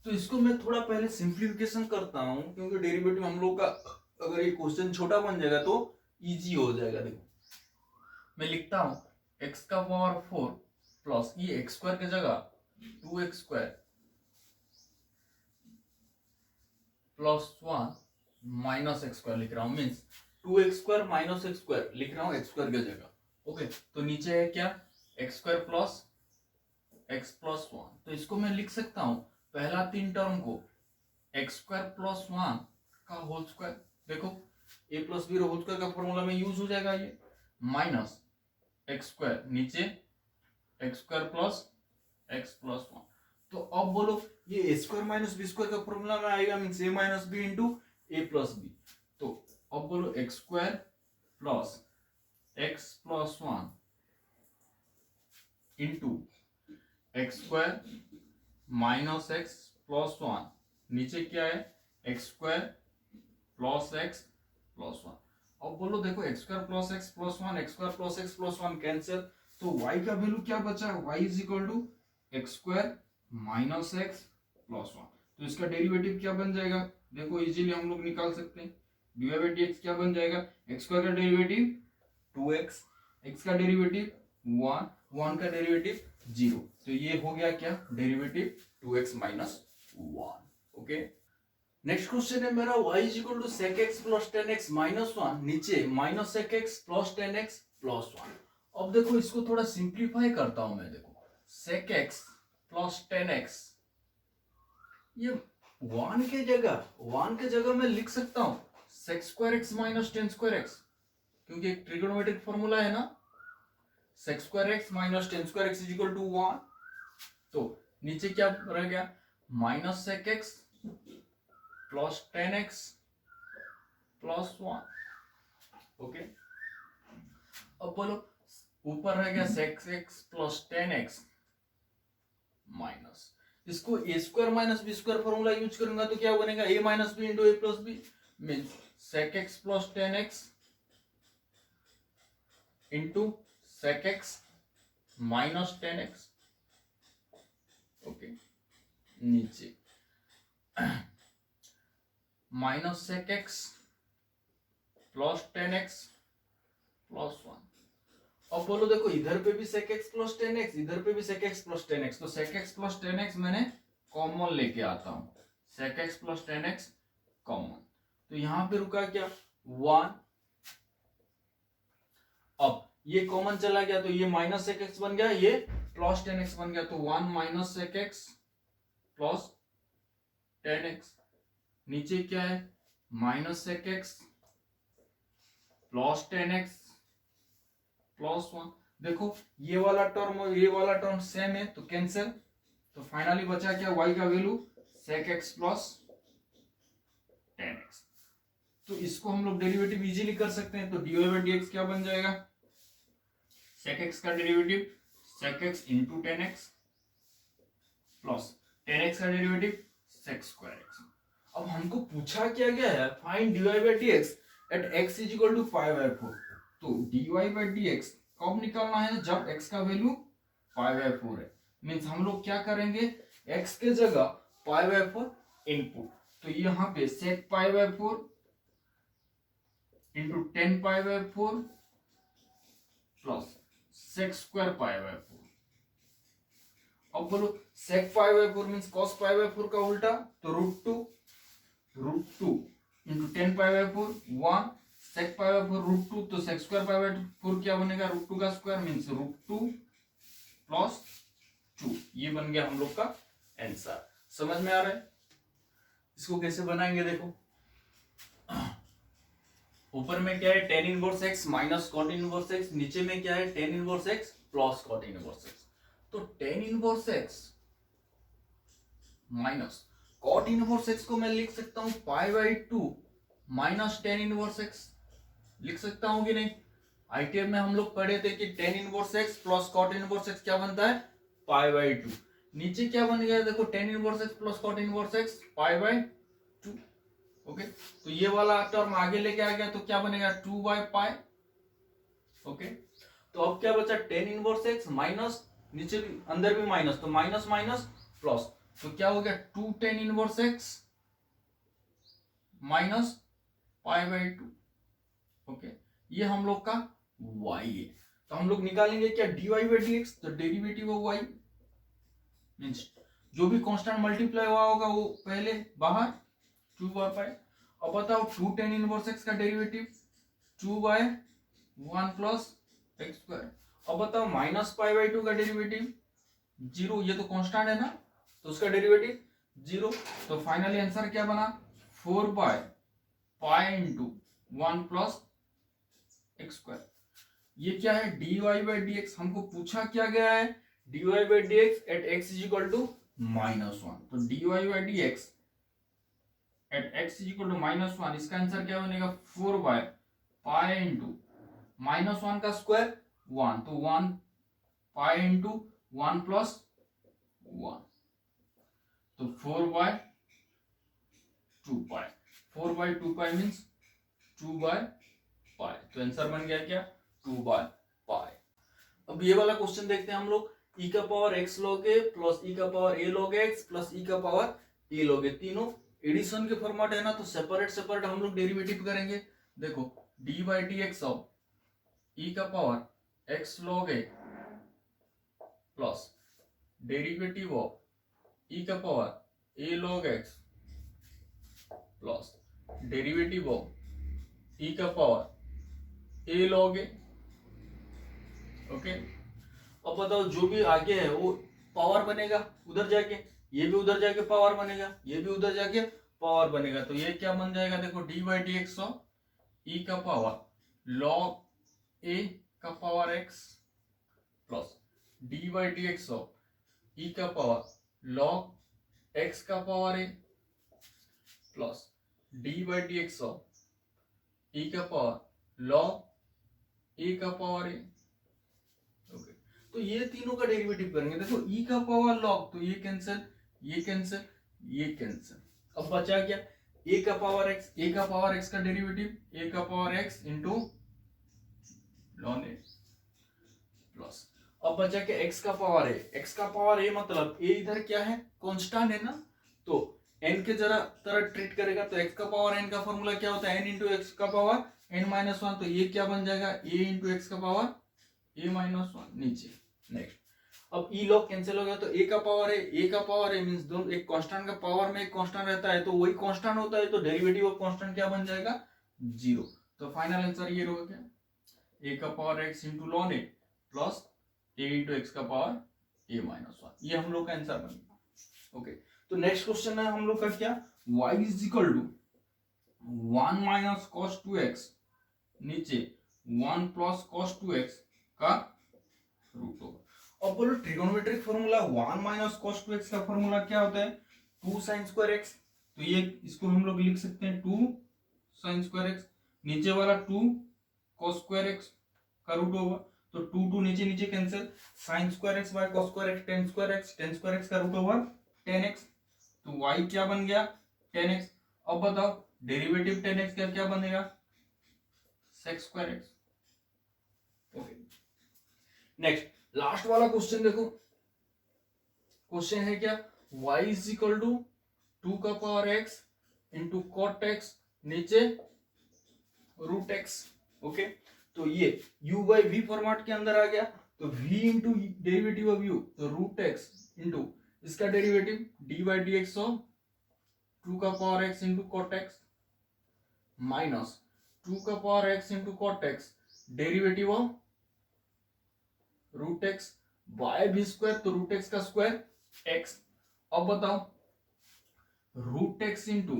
तो इसको मैं थोड़ा पहले सिंप्लीफिकेशन करता हूं, क्योंकि डेरिवेटिव हम लोग का अगर ये क्वेश्चन छोटा बन जाएगा तो इजी हो जाएगा। देखो मैं लिखता हूं एक्स का पावर 4 प्लस ये एक्स स्क्वायर की जगह 2x square plus 1 minus x square लिख रहा हूं, means 2x square minus x square लिख रहा हूं एक्स स्क्वायर की जगह। ओके, तो नीचे है क्या x square plus x plus 1। तो इसको मैं लिख सकता हूं पहला 3 टर्म को एक्स स्क्वायर प्लस 1 का होल स्क्वायर। देखो a plus b whole square का फॉर्मूला में यूज हो जाएगा ये, माइनस एक्स स्क्वायर नीचे x square plus x plus 1। तो अब बोलो ये a square minus b square का फॉर्मूला में आएगा, means a minus b into a plus b. तो अब बोलो x square plus x plus 1 into x square minus x plus 1, नीचे क्या है x square plus x plus 1। अब बोलो देखो x square plus x plus 1, x square plus x plus 1 cancel, तो y का वैल्यू क्या बचा, y is equal to x square minus x plus 1। तो इसका डेरिवेटिव क्या बन जाएगा, देखो इजीली हम लोग निकाल सकते हैं, dy बाई dx क्या बन जाएगा, एक्स स्क्वायर का डेरिवेटिव 2x, एक्स का डेरिवेटिव 1, 1 का डेरिवेटिव 0। तो ये हो गया क्या derivative 2x minus 1। Okay, next question है मेरा y is equal to sec x plus 10x minus 1, नीचे minus sec x plus 10x plus 1। अब देखो इसको थोड़ा सिंप्लीफाई करता हूं मैं, देखो sec x प्लस 10x, ये 1 के जगह मैं लिख सकता हूं sec square x minus 10 square x, क्योंकि एक ट्रिगोनोमेट्रिक फॉर्मूला है ना, sec square x minus 10 square x is equal to 1। तो नीचे क्या रह गया minus sec x plus 10x plus 1। Okay, अब बोलो ऊपर रह गया sex x plus 10x minus, इसको a square minus b square formula use करूंगा तो क्या बनेगा, a minus b into a plus b means sec x plus 10x into sec x minus 10x। Okay, नीचे minus sec x plus 10x plus 1। अब बोलो देखो इधर पे भी sec x प्लस 10x, इधर पे भी sec x प्लस 10x, तो sec x प्लस 10x मैंने कॉमन लेके आता हूं, sec x plus 10x common, तो यहां पे रुका क्या 1। अब ये कॉमन चला गया तो ये माइनस sec x बन गया, ये प्लस 10x बन गया, तो 1 minus sec x plus 10x। नीचे क्या है minus sec x plus 10x plus 1। देखो ये वाला टर्म और ये वाला टर्म सेम है तो कैंसिल, तो फाइनली बचा क्या y का value sec x plus 10x। तो इसको हम लोग डेरिवेटिव इजीली कर सकते हैं, तो dy by dx क्या बन जाएगा, sec x का derivative sec x into 10x plus 10x का डेरिवेटिव sec स्क्वायर x। अब हमको पूछा क्या गया है, find dy by dx at x is equal to 5/4। तो dy by dx कब निकालना है, जब x का वैल्यू 5/4 है। मीन्स हम लोग क्या करेंगे, x के जगह 5/4 इनपुट, तो यहाँ पे sec 5/4 into 10 π/4 plus sec square 5/4। अब बोलो sec 5/4 मीन्स cos 5/4 का उल्टा, तो √2 इंटू 10 π/4 1 sec 5/4 √2, तो sec स्क्वायर 5/4 क्या बनेगा, √2 का स्क्वायर मीन्स √2 प्लस 2। ये बन गया हम लोग का आंसर। समझ में आ रहा है, इसको कैसे बनाएंगे देखो, ऊपर में क्या है tan inverse x minus cot inverse x, नीचे में क्या है tan inverse x plus cot inverse x। तो tan inverse x minus cot inverse x को मैं लिख सकता हूं π/2 माइनस tan इनवर्स x, लिख सकता हूं कि नहीं। आईटीएम में हम लोग पढ़े थे कि tan inverse x plus cot inverse x क्या बनता है π/2। नीचे क्या बन गया देखो tan inverse x plus cot inverse x π/2। Okay, तो ये वाला टर्म आगे लेके आ गया तो क्या बनेगा 2/π। ओके, तो अब क्या बचा tan इनवर्स x माइनस, नीचे भी अंदर भी माइनस, तो माइनस माइनस प्लस, तो क्या हो गया 2 tan inverse x minus π/2। Okay, ये हम लोग का y है, तो हम लोग निकालेंगे क्या dy by dx, तो डेरिवेटिव ऑफ y मींस जो भी कांस्टेंट मल्टीप्लाई हुआ होगा वो पहले बाहर 2/π। अब बताओ 2 tan इनवर्स x का डेरिवेटिव 2/1 प्लस x स्क्वायर। अब बताओ माइनस π/2 का डेरिवेटिव 0, ये तो कांस्टेंट है ना, तो उसका डेरिवेटिव 0। तो फाइनली आंसर क्या बना 4/π इंटू 1 प्लस एक्स स्क्वायर। ये क्या है dy by dx, हमको पूछा क्या गया है dy by dx at x is equal to -1, तो dy by dx at x is equal to -1, इसका आंसर क्या बनेगा 4/π इंटू -1 का स्क्वायर 1, तो 1 π इंटू 1 प्लस 1, तो 4/2π, 4/2π मीन्स 2/π, तो आंसर बन गया क्या 2/π। अब ये वाला क्वेश्चन देखते हैं हम लोग, e का power x log a plus e का power a log x plus e का पावर a log a, तीनों एडिशन के फॉर्मेट है ना, तो सेपरेट सेपरेट हम लोग डेरिवेटिव करेंगे। देखो d by dx of e का power x log a plus derivative of e का power a log x plus derivative of e का power a log a। Okay, अब बताओ जो भी आगे है वो पावर बनेगा उधर जाके, ये भी उधर जाके पावर बनेगा, ये भी उधर जाके पावर बनेगा, तो ये क्या बन जाएगा देखो d by d x of e का पावर लॉग ए का power x plus d by d x of e का पावर लॉग एक्स का power a plus d by d x of e का पावर लॉग ए का power ए। Okay, तो ये तीनों का डेरिवेटिव करेंगे। देखो ई का पावर लॉग, तो ये कैंसिल, ये कैंसिल, ये कैंसिल। अब बचा क्या, ए का पावर एक्स, ए का पावर एक्स का डेरिवेटिव ए का पावर एक्स इंटू लॉन ए प्लस, अब बचा क्या, एक्स का पावर ए, एक्स का पावर ए मतलब ए इधर क्या है, कांस्टेंट है ना, तो एन के जरा तरह ट्रीट करेगा, तो एक्स का पावर एन का फॉर्मूला क्या होता है, एन इंटू एक्स का पावर एन माइनस वन, तो ये क्या बन जाएगा, ए इंटू एक्स का पावर ए माइनस वन नीचे। नेक्स्ट, अब ई लॉग कैंसिल हो गया, तो ए का पावर है, ए का पावर है मींस दोनों एक कांस्टेंट का पावर में एक कांस्टेंट रहता है, तो वही कांस्टेंट होता है, तो डेरिवेटिव ऑफ कांस्टेंट क्या बन जाएगा, जीरो। तो फाइनल आंसर ये होगा क्या, ए का पावर एक्स इंटू लॉन ए प्लस ए इंटू एक्स का पावर ए माइनस वन, ये हम लोग का आंसर बन गया। ओके, तो नेक्स्ट क्वेश्चन है हम लोग का क्या, y is equal to 1 minus cos 2x नीचे 1 प्लस कॉस 2x का रूट ओवर। अब बोलो trigonometric formula 1 minus cos 2x का फॉर्मूला क्या होता है, 2 sin स्क्वायर x, तो ये इसको हम लोग लिख सकते हैं 2 sin स्क्वायर x, नीचे वाला 2 cos स्क्वायर x का रूट ओवर, तो 2 2 नीचे नीचे cancel, sin square x by cos square x, tan square x का रूट ओवर 10x, तो y क्या बन गया 10x। अब बताओ डेरिवेटिव 10x का क्या बनेगा, sec square x। Okay, next last वाला क्वेश्चन देखो, क्वेश्चन है क्या, y इज इक्वल टू 2 का power x into cot x नीचे रूट x। ओके, तो ये u बाई वी फॉर्मेट के अंदर आ गया, तो v into derivative of u, तो रूट x इंटू इसका derivative d by d x of 2 का power x into cot x minus 2 का power x into cot x derivative of root x by v square, तो root x का square x। अब बताओ root x into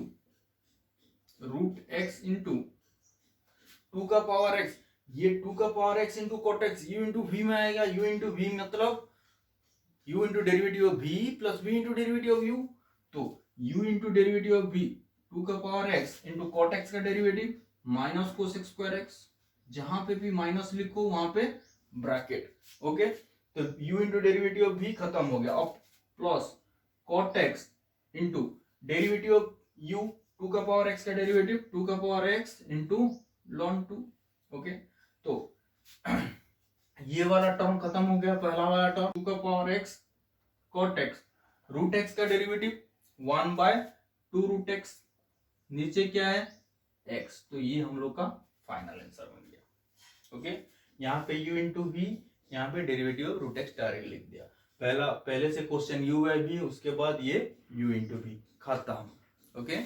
2 का power x, ये 2 का power x into cot x u into v में आएगा, u इंटू v मतलब u into derivative of v plus v into derivative of u, तो u into derivative of v 2 का power x into cot x का derivative minus cosec square x, जहां पे भी minus लिखो वहां पे ब्रैकेट। ओके, तो u into derivative of v खत्म हो गया, अब plus cot x into derivative of u 2 का पावर x का डेरिवेटिव 2 का power x into lawn 2। Okay, तो ये वाला टर्म खत्म हो गया, पहला वाला टर्म 2 का power x cot x, root x का डेरिवेटिव 1 बाय 2 रूट x, नीचे क्या है x, तो ये हम लोग का फाइनल आंसर बन गया। ओके, यहाँ पे u इंटू वी, यहाँ पे derivative of root x direct लिख दिया, पहले से क्वेश्चन u बाय v, उसके बाद ये u इंटू वी खत्म। ओके।